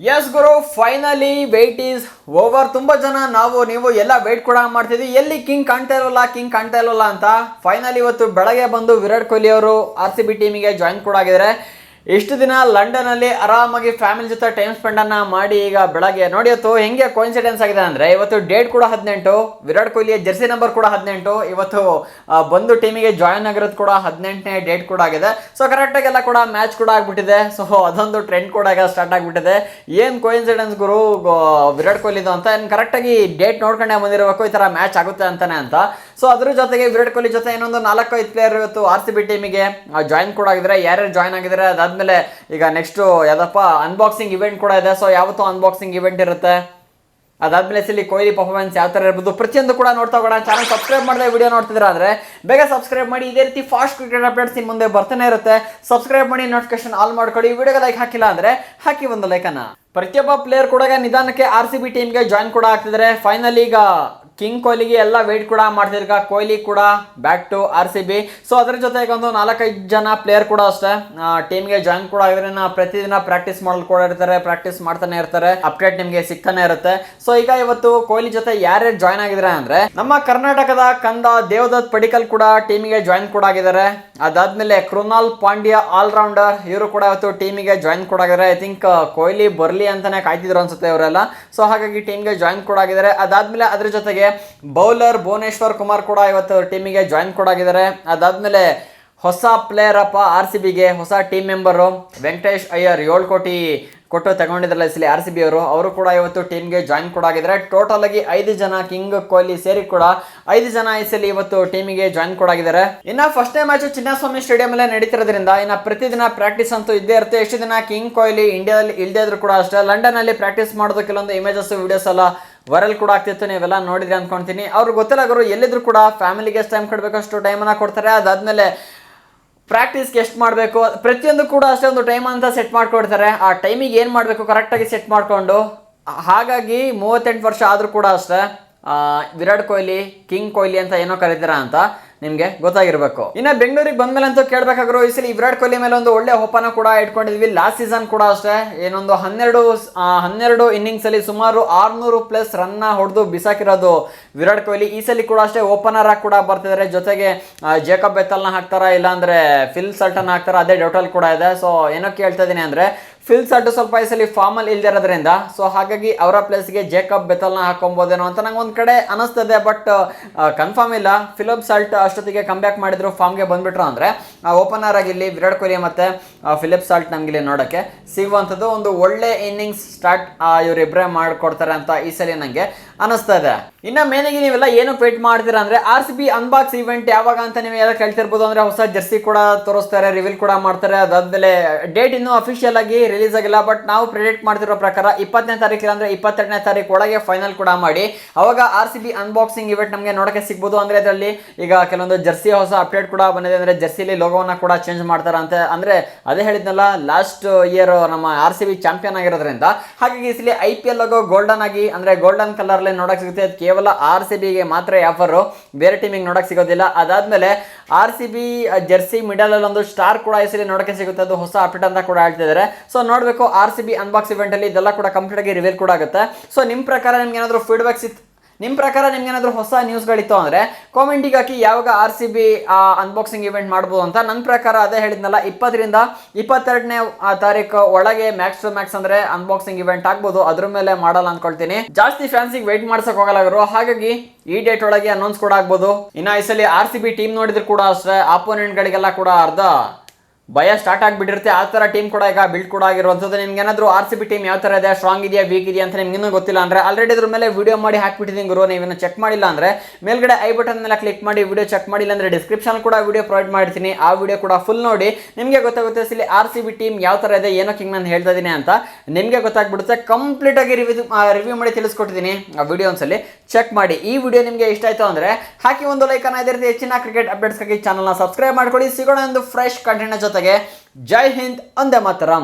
S ಗುರು, finally wait is over. ತುಂಬಾ ಜನ ನೀವು ಎಲ್ಲ ವೇಟ್ ಕೂಡ ಮಾಡ್ತಿದ್ವಿ, ಎಲ್ಲಿ ಕಿಂಗ್ ಕಾಣ್ತಾ ಇಲ್ವಲ್ಲ ಅಂತ. ಫೈನಲಿ ಇವತ್ತು ಬೆಳಗ್ಗೆ ಬಂದು ವಿರಾಟ್ ಕೊಹ್ಲಿ ಅವರು RCB ಟೀಮಿಗೆ ಜಾಯಿನ್ ಕೂಡ ಆಗಿದ್ದಾರೆ. ಇಷ್ಟು ದಿನ ಲಂಡನ್ ಅಲ್ಲಿ ಆರಾಮಾಗಿ ಫ್ಯಾಮಿಲಿ ಜೊತೆ ಟೈಮ್ ಸ್ಪೆಂಡ್ ಅನ್ನ ಮಾಡಿ ಈಗ ಬೆಳಗ್ಗೆ ನೋಡಿ ಇವತ್ತು ಹೆಂಗೆ ಕೋಇನ್ಸಿಡೆನ್ಸ್ ಆಗಿದೆ ಅಂದ್ರೆ, ಇವತ್ತು ಡೇಟ್ ಕೂಡ 18, ವಿರಾಟ್ ಕೊಹ್ಲಿಯ ಜೆರ್ಸಿ ನಂಬರ್ ಕೂಡ 18, ಇವತ್ತು ಬಂದು ಟೀಮಿಗೆ ಜಾಯಿನ್ ಆಗಿರೋದು ಕೂಡ 18ನೇ ಡೇಟ್ ಕೂಡ ಆಗಿದೆ. ಸೊ ಕರೆಕ್ಟ್ ಆಗಿ ಎಲ್ಲ ಕೂಡ ಮ್ಯಾಚ್ ಕೂಡ ಆಗ್ಬಿಟ್ಟಿದೆ. ಸೊ ಅದೊಂದು ಟ್ರೆಂಡ್ ಕೂಡ ಈಗ ಸ್ಟಾರ್ಟ್ ಆಗ್ಬಿಟ್ಟಿದೆ. ಏನ್ ಕೋಇನ್ಸಿಡೆನ್ಸ್ ಗುರು ವಿರಾಟ್ ಕೊಹ್ಲಿದು ಅಂತ, ಕರೆಕ್ಟ್ ಆಗಿ ಡೇಟ್ ನೋಡ್ಕೊಂಡೆ ಬಂದಿರಬೇಕು ಈ ತರ ಮ್ಯಾಚ್ ಆಗುತ್ತೆ ಅಂತಾನೆ ಅಂತ. ಸೊ ಅದ್ರ ಜೊತೆಗೆ ವಿರಾಟ್ ಕೊಹ್ಲಿ ಜೊತೆ ಇನ್ನೊಂದು 4-5 ಪ್ಲೇಯರ್ ಇವತ್ತು RCB ಟೀಮಿಗೆ ಜಾಯಿನ್ ಕೂಡ ಆಗಿದ್ದಾರೆ. ಯಾರ್ಯಾರು ಜಾಯಿನ್ ಆಗಿದ್ದಾರೆ ಅದಾದ್ಮೇಲೆ ಈಗ ನೆಕ್ಸ್ಟ್ ಯಾವ್ದಪ್ಪ ಅನ್ಬಾಕ್ಸಿಂಗ್ ಇವೆಂಟ್ ಕೂಡ ಇದೆ. ಸೊ ಯಾವತ್ತೂ ಅನ್ಬಾಕ್ಸಿಂಗ್ ಇವೆಂಟ್ ಇರುತ್ತೆ. ಅದಾದ್ಮೇಲೆ ಇಲ್ಲಿ ಕೊಹ್ಲಿ ಪರ್ಫಾರ್ಮೆನ್ಸ್ ಯಾವ ತರ ಇರ್ಬೋದು ಪ್ರತಿಯೊಂದು ಕೂಡ ನೋಡ್ತಾ ಹೋಗೋಣ. ಚಾನಲ್ ಸಬ್ಸ್ಕ್ರೈಬ್ ಮಾಡಿದ್ರೆ ವಿಡಿಯೋ ನೋಡ್ತಿದ್ರ ಅಂದ್ರೆ ಬೇಗ ಸಬ್ಸ್ಕ್ರೈಬ್ ಮಾಡಿ. ಇದೇ ರೀತಿ ಫಾಸ್ಟ್ ಕ್ರಿಕೆಟ್ ಅಪ್ಡೇಟ್ಸ್ ಇನ್ ಮುಂದೆ ಬರ್ತಾನೆ ಇರುತ್ತೆ. ಸಬ್ಸ್ಕ್ರೈಬ್ ಮಾಡಿ, ನೋಟಿಫಿಕೇಶನ್ ಆಲ್ ಮಾಡ್ಕೊಳ್ಳಿ. ವಿಡಿಯೋಗೆ ಲೈಕ್ ಹಾಕಿಲ್ಲ ಅಂದ್ರೆ ಹಾಕಿ ಒಂದು ಲೈಕ್ ಅನ್ನ. ಪ್ರತಿಯೊಬ್ಬ ಪ್ಲೇಯರ್ ಕೂಡ ನಿಧಾನಕ್ಕೆ RCB ಟೀಮ್ಗೆ ಜಾಯಿನ್ ಕೂಡ ಆಗ್ತಿದ್ದಾರೆ. ಫೈನಲಿ ಈಗ ಕಿಂಗ್ ಕೊಹ್ಲಿಗೆ ಎಲ್ಲ ವೇಟ್ ಕೂಡ ಮಾಡ್ತಿದ್ರು. ಕೊಹ್ಲಿ ಕೂಡ ಬ್ಯಾಕ್ ಟು RCB. ಸೊ ಅದ್ರ ಜೊತೆಗೆ ಒಂದು 4-5 ಜನ ಪ್ಲೇಯರ್ ಕೂಡ ಅಷ್ಟೇ ಟೀಮ್ಗೆ ಜಾಯಿನ್ ಕೂಡ ಆಗಿದ್ರೆ ಪ್ರತಿದಿನ ಪ್ರಾಕ್ಟೀಸ್ ಮಾಡಲು ಕೂಡ ಇರ್ತಾರೆ, ಪ್ರಾಕ್ಟೀಸ್ ಮಾಡ್ತಾನೆ ಇರ್ತಾರೆ, ಅಪ್ಡೇಟ್ ನಿಮ್ಗೆ ಸಿಗ್ತಾನೆ ಇರುತ್ತೆ. ಸೊ ಈಗ ಇವತ್ತು ಕೊಹ್ಲಿ ಜೊತೆ ಯಾರ್ಯಾರು ಜಾಯ್ನ್ ಆಗಿದ್ರೆ ಅಂದ್ರೆ, ನಮ್ಮ ಕರ್ನಾಟಕದ ಕಂದ ದೇವದತ್ ಪಡಿಕಲ್ ಕೂಡ ಟೀಮಿಗೆ ಜಾಯಿನ್ ಕೂಡ ಆಗಿದ್ದಾರೆ. ಅದಾದ್ಮೇಲೆ ಕೃನಾಲ್ ಪಾಂಡ್ಯ ಆಲ್ರೌಂಡರ್, ಇವರು ಕೂಡ ಇವತ್ತು ಟೀಮಿಗೆ ಜಾಯಿನ್ ಕೂಡ ಆಗಿದ್ದಾರೆ. ಐ ಥಿಂಕ್ ಕೊಹ್ಲಿ ಬರ್ಲಿ ಅಂತಾನೆ ಕಾಯ್ತಿದ್ರು ಅನ್ಸುತ್ತೆ ಇವರೆಲ್ಲ. ಸೊ ಹಾಗಾಗಿ ಟೀಮ್ಗೆ ಜಾಯಿನ್ ಕೂಡ ಆಗಿದ್ದಾರೆ. ಅದಾದ್ಮೇಲೆ ಅದ್ರ ಜೊತೆಗೆ ಬೌಲರ್ ಭುವನೇಶ್ವರ್ ಕುಮಾರ್ ಕೂಡ ಇವತ್ತು ಟೀಮಿಗೆ ಜಾಯಿನ್ ಕೂಡ ಆಗಿದ್ದಾರೆ. ಅದಾದ್ಮೇಲೆ ಹೊಸ ಪ್ಲೇಯರ್ ಅಪ್ಪ RCBಗೆ ಹೊಸ ಟೀಮ್ ಮೆಂಬರು ವೆಂಕಟೇಶ್ ಅಯ್ಯರ್, 7 ಕೋಟಿ ಕೊಟ್ಟು ತಗೊಂಡಿದ್ರಲ್ಲ ಈ ಸಲ RCB ಅವರು ಕೂಡ ಇವತ್ತು ಟೀಮ್ಗೆ ಜಾಯಿನ್ ಕೂಡ ಆಗಿದ್ದಾರೆ. ಟೋಟಲ್ ಆಗಿ 5 ಜನ ಕಿಂಗ್ ಕೊಹ್ಲಿ ಸೇರಿ ಕೂಡ 5 ಜನ ಈ ಸಲ ಇವತ್ತು ಟೀಮಿಗೆ ಜಾಯಿನ್ ಕೂಡ ಆಗಿದ್ದಾರೆ. ಇನ್ನ ಫಸ್ಟ್ ಮ್ಯಾಚ್ ಚಿನ್ನಸ್ವಾಮಿ ಸ್ಟೇಡಿಯಂ ಅಲ್ಲೇ ನಡೀತಿರೋದ್ರಿಂದ ಇನ್ನ ಪ್ರತಿದಿನ ಪ್ರಾಕ್ಟೀಸ್ ಅಂತೂ ಇದ್ದೇ ಇರುತ್ತೆ. ಎಷ್ಟು ದಿನ ಕಿಂಗ್ ಕೊಹ್ಲಿ ಇಂಡಿಯಾದಲ್ಲಿ ಇಲ್ಲದೇ ಇದ್ರು ಕೂಡ ಅಷ್ಟೇ ಲಂಡನ್ ಅಲ್ಲಿ ಪ್ರಾಕ್ಟೀಸ್ ಮಾಡೋದು ಕೆಲವೊಂದು ಇಮೇಜಸ್ ವಿಡಿಯೋಸ್ ಎಲ್ಲ ವೈರಲ್ ಕೂಡ ಆಗ್ತಿತ್ತು, ನೀವೆಲ್ಲ ನೋಡಿದ್ರೆ ಅನ್ಕೊಂತೀನಿ. ಅವ್ರಿಗೆ ಗೊತ್ತಿಲ್ಲ ಗುರು, ಎಲ್ಲಿದ್ರು ಕೂಡ ಫ್ಯಾಮಿಲಿಗೆ ಎಷ್ಟು ಟೈಮ್ ಕೊಡಬೇಕು ಅಷ್ಟು ಟೈಮನ್ನು ಕೊಡ್ತಾರೆ. ಅದಾದ್ಮೇಲೆ ಪ್ರಾಕ್ಟೀಸ್ಗೆ ಎಷ್ಟು ಮಾಡಬೇಕು ಪ್ರತಿಯೊಂದು ಕೂಡ ಅಷ್ಟೇ ಒಂದು ಟೈಮ್ ಅಂತ ಸೆಟ್ ಮಾಡ್ಕೊಡ್ತಾರೆ. ಆ ಟೈಮಿಗೆ ಏನು ಮಾಡಬೇಕು ಕರೆಕ್ಟಾಗಿ ಸೆಟ್ ಮಾಡಿಕೊಂಡು, ಹಾಗಾಗಿ 38 ವರ್ಷ ಆದರೂ ಕೂಡ ಅಷ್ಟೇ ವಿರಾಟ್ ಕೊಹ್ಲಿ ಕಿಂಗ್ ಕೊಹ್ಲಿ ಅಂತ ಏನೋ ಕರೀತೀರಾ ಅಂತ ನಿಮಗೆ ಗೊತ್ತಾಗಿರ್ಬೇಕು. ಇನ್ನು ಬೆಂಗಳೂರಿಗೆ ಬಂದ್ಮೇಲೆ ಅಂತೂ ಕೇಳಬೇಕಾದ್ರು ಈ ಸಲ ವಿರಾಟ್ ಕೊಹ್ಲಿ ಮೇಲೆ ಒಂದು ಒಳ್ಳೆ ಹೋಪನ ಕೂಡ ಇಟ್ಕೊಂಡಿದ್ವಿ. ಲಾಸ್ಟ್ ಸೀಸನ್ ಕೂಡ ಅಷ್ಟೇ ಏನೊಂದು 12 ಇನ್ನಿಂಗ್ಸ್ ಅಲ್ಲಿ ಸುಮಾರು 600+ ರನ್ನ ಹೊಡೆದು ಬಿಸಾಕಿರೋದು ವಿರಾಟ್ ಕೊಹ್ಲಿ. ಈ ಸಲ ಕೂಡ ಅಷ್ಟೇ ಓಪನರ್ ಆಗಿ ಕೂಡ ಬರ್ತಿದ್ದಾರೆ. ಜೊತೆಗೆ ಜೇಕಬ್ ಬೆಥಲ್ನ ಹಾಕ್ತಾರ, ಇಲ್ಲಾಂದ್ರೆ ಫಿಲ್ ಸಲ್ಟನ್ ಹಾಕ್ತಾರ, ಅದೇ ಡೌಟಲ್ ಕೂಡ ಇದೆ. ಸೊ ಏನೋ ಕೇಳ್ತಾ ಇದೀನಿ ಅಂದ್ರೆ, ಫಿಲ್ ಸಲ್ಟ್ ಸ್ವಲ್ಪ ಈ ಸಲ ಫಾರ್ಮಲ್ಲಿ ಇಲ್ದಿರೋದ್ರಿಂದ ಸೊ ಹಾಗಾಗಿ ಅವರ ಪ್ಲೇಸ್ಗೆ ಜೇಕಬ್ ಬೆಥಲ್ನ ಹಾಕೊಬೋದೇನೋ ಅಂತ ನಂಗೆ ಒಂದು ಕಡೆ ಅನಿಸ್ತದೆ. ಬಟ್ ಕನ್ಫರ್ಮ್ ಇಲ್ಲ. ಫಿಲಿಪ್ ಸಲ್ಟ್ ಅಷ್ಟೊತ್ತಿಗೆ ಕಮ್ಬ್ಯಾಕ್ ಮಾಡಿದ್ರು, ಫಾರ್ಮ್ಗೆ ಬಂದ್ಬಿಟ್ರು ಅಂದ್ರೆ ಓಪನರ್ ಆಗಿ ಇಲ್ಲಿ ವಿರಾಟ್ ಕೊಹ್ಲಿ ಮತ್ತೆ ಫಿಲಿಪ್ ಸಾಲ್ಟ್ ನಮ್ಗೆ ಇಲ್ಲಿ ನೋಡಕ್ಕೆ ಸಿಗುವಂಥದ್ದು ಒಂದು ಒಳ್ಳೆ ಇನ್ನಿಂಗ್ಸ್ ಸ್ಟಾರ್ಟ್ ಇವರಿಬ್ಬರೇ ಮಾಡಿಕೊಡ್ತಾರೆ ಅಂತ ಈ ಸಲ ನಂಗೆ ಅನಿಸ್ತಾ ಇದೆ. ಇನ್ನು ಮೇನಿಗೆ ನೀವೆಲ್ಲ ಏನು ವೇಟ್ ಮಾಡ್ತೀರಾ ಅಂದ್ರೆ, RCB ಅನ್ಬಾಕ್ಸ್ ಇವೆಂಟ್ ಯಾವಾಗ ಅಂತ ನೀವು ಎಲ್ಲ ಕೇಳ್ತಿರ್ಬೋದು. ಅಂದ್ರೆ ಹೊಸ ಜರ್ಸಿ ಕೂಡ ತೋರಿಸ್ತಾರೆ, ರಿವೀಲ್ ಕೂಡ ಮಾಡ್ತಾರೆ. ಅದಾದ್ಮೇಲೆ ಡೇಟ್ ಇನ್ನೂ ಅಫಿಷಿಯಲ್ ಆಗಿ ರಿಲೀಸ್ ಆಗಿಲ್ಲ. ಬಟ್ ನಾವು ಪ್ರಿಡಿಕ್ಟ್ ಮಾಡ್ತಿರೋ ಪ್ರಕಾರ 20ನೇ ತಾರೀಕು ಅಂದ್ರೆ 22ನೇ ತಾರೀಕು ಒಳಗೆ ಫೈನಲ್ ಕೂಡ ಮಾಡಿ ಅವಾಗ RCB ಅನ್ಬಾಕ್ಸಿಂಗ್ ಇವೆಂಟ್ ನಮಗೆ ನೋಡಕ್ಕೆ ಸಿಗ್ಬೋದು. ಅಂದ್ರೆ ಇದರಲ್ಲಿ ಈಗ ಕೆಲವೊಂದು ಜರ್ಸಿ ಹೊಸ ಅಪ್ಡೇಟ್ ಕೂಡ ಬಂದಿದೆ. ಅಂದ್ರೆ ಜರ್ಸಿಲಿ ಲೋಗೋವನ್ನ ಕೂಡ ಚೇಂಜ್ ಮಾಡ್ತಾರಂತೆ. ಅಂದ್ರೆ ಅದೇ ಹೇಳಿದ್ನಲ್ಲ, ಲಾಸ್ಟ್ ಇಯರ್ ನಮ್ಮ RCB ಚಾಂಪಿಯನ್ ಆಗಿರೋದ್ರಿಂದ ಹಾಗಾಗಿ ಈ ಸಲ IPL ಲೋಗೋ ಗೋಲ್ಡನ್ ಆಗಿ ಅಂದ್ರೆ ಗೋಲ್ಡನ್ ಕಲರ್ ನೋಡಕ್ ಸಿಗುತ್ತೆ. ಅದು ಕೇವಲ RCBಗೆ ಮಾತ್ರ ಆಫರ್, ಬೇರೆ ಟೀಮಿಗೆ ನೋಡಕ್ ಸಿಗೋದಿಲ್ಲ. ಅದಾದ್ಮೇಲೆ RCB ಜರ್ಸಿ ಮಿಡಲ್ ಅಲ್ಲಿ ಒಂದು ಸ್ಟಾರ್ ಕೂಡ ಈ ಸಲ ನೋಡಕ್ಕೆ ಸಿಗುತ್ತೆ. ಅದು ಹೊಸ ಅಪ್ಡೇಟ್ ಅಂತ ಕೂಡ ಹೇಳ್ತಿದ್ದಾರೆ. ಸೊ ನೋಡ್ಬೇಕು RCB ಅನ್ಬಾಕ್ಸ್ ಇವೆಂಟ್ ಅಲ್ಲಿ ಇದೆಲ್ಲ ಕೂಡ ಕಂಪ್ಲೀಟ್ ಆಗಿ ರಿವೀಲ್ ಕೂಡ ಆಗುತ್ತೆ. ಸೊ ನಿಮ್ಮ ಪ್ರಕಾರ ನಿಮ್ಗೆ ಏನಾದ್ರು ಫೀಡ್ಬ್ಯಾಕ್ಸ್ ಇತ್ತು, ನಿಮ್ಮ ಪ್ರಕಾರ ನಿಮ್ಗೆ ಏನಾದರೂ ಹೊಸ ನ್ಯೂಸ್ಗಳಿತ್ತು ಅಂದರೆ ಕಾಮೆಂಟಿಗೆ ಹಾಕಿ. ಯಾವಾಗ RCB ಅನ್ಬಾಕ್ಸಿಂಗ್ ಇವೆಂಟ್ ಮಾಡ್ಬೋದು ಅಂತ. ನನ್ನ ಪ್ರಕಾರ ಅದೇ ಹೇಳಿದ್ನಲ್ಲ, 20ರಿಂದ 22ನೇ ತಾರೀಕು ಒಳಗೆ ಮ್ಯಾಕ್ಸ್ ಟು ಮ್ಯಾಕ್ಸ್ ಅಂದ್ರೆ ಅನ್ಬಾಕ್ಸಿಂಗ್ ಇವೆಂಟ್ ಆಗ್ಬೋದು. ಅದ್ರ ಮೇಲೆ ಮಾಡಲ್ಲ ಅನ್ಕೊಳ್ತೀನಿ. ಜಾಸ್ತಿ ಫ್ಯಾನ್ಸಿಗೆ ವೆಯ್ಟ್ ಮಾಡ್ಸಕ್ ಹೋಗಲ್ಲ ಅವರು, ಹಾಗಾಗಿ ಈ ಡೇಟ್ ಒಳಗೆ ಅನೌನ್ಸ್ ಕೂಡ ಆಗ್ಬೋದು. ಇನ್ನು ಈ ಸಲ RCB ಟೀಮ್ ನೋಡಿದ್ರು ಕೂಡ ಅಷ್ಟೇ ಆಪೋನೆಂಟ್ಗಳಿಗೆಲ್ಲ ಕೂಡ ಅರ್ಧ ಭಯ ಸ್ಟಾರ್ಟ್ ಆಗಿಬಿಟ್ಟಿರುತ್ತೆ. ಆ ಥರ ಟೀಮ್ ಕೂಡ ಈಗ ಬಿಲ್ಡ್ ಕೂಡ ಆಗಿರುವಂಥದ್ದು. ನಿಮ್ಗೆ ಏನಾದರೂ RCB ಟೀಮ್ ಯಾವ ಥರ ಇದೆ, ಸ್ಟ್ರಾಂಗ್ ಇದೆಯಾ, ವೀಕ್ ಇದೆಯಾ ಅಂತ ನಿಮ್ಗೆ ಇನ್ನೂ ಗೊತ್ತಿಲ್ಲ ಅಂದರೆ ಆಲ್ರೆಡಿ ಇದ್ರ ಮೇಲೆ ವಿಡಿಯೋ ಮಾಡಿ ಹಾಕ್ಬಿಟ್ಟಿದ್ದೀನಿ ಗುರು. ನೀವೇನು ಚೆಕ್ ಮಾಡಿಲ್ಲ ಅಂದರೆ ಮೇಲ್ಗಡೆ ಐ ಬಟನ್ ಮೇಲೆ ಕ್ಲಿಕ್ ಮಾಡಿ ವಿಡಿಯೋ ಚೆಕ್ ಮಾಡಿಲ್ಲ ಅಂದರೆ ಡಿಸ್ಕ್ರಿಪ್ಷನ್ ಕೂಡ ವಿಡಿಯೋ ಪ್ರೊವೈಡ್ ಮಾಡ್ತೀನಿ. ಆ ವಿಡಿಯೋ ಕೂಡ ಫುಲ್ ನೋಡಿ, ನಿಮಗೆ ಗೊತ್ತಾಗುತ್ತೆ ಇಲ್ಲಿ RCB ಟೀಮ್ ಯಾವ ಥರ ಇದೆ, ಏನೋ ಕಿಂಗ್ ನಾನು ಹೇಳ್ತಾ ಇದ್ದೀನಿ ಅಂತ ನಿಮಗೆ ಗೊತ್ತಾಗ್ಬಿಡುತ್ತೆ. ಕಂಪ್ಲೀಟ್ ಆಗಿ ರಿವ್ಯೂ ಮಾಡಿ ತಿಳಿಸ್ಕೊಟ್ಟಿದ್ದೀನಿ. ಆ ವಿಡಿಯೋ ಒಂದ್ಸಲಿ ಚೆಕ್ ಮಾಡಿ. ಈ ವಿಡಿಯೋ ನಿಮಗೆ ಇಷ್ಟ ಆಯಿತು ಅಂದರೆ ಹಾಕಿ ಒಂದು ಲೈಕ್ ಅನ್ನ. ಇದೇ ರೀತಿ ಹೆಚ್ಚಿನ ಕ್ರಿಕೆಟ್ ಅಪ್ಡೇಟ್ಸ್ಗಾಗಿ ಚಾನಲ್ನ ಸಬ್ಸ್ಕ್ರೈಬ್ ಮಾಡ್ಕೊಳ್ಳಿ. ಸಿಗೋಣ ಒಂದು ಫ್ರೆಶ್ ಕಂಟೆಂಟ್ ಜೊತೆಗೆ. ಜೈ ಹಿಂದ್, ಒಂದೇ ಮಾತರಂ.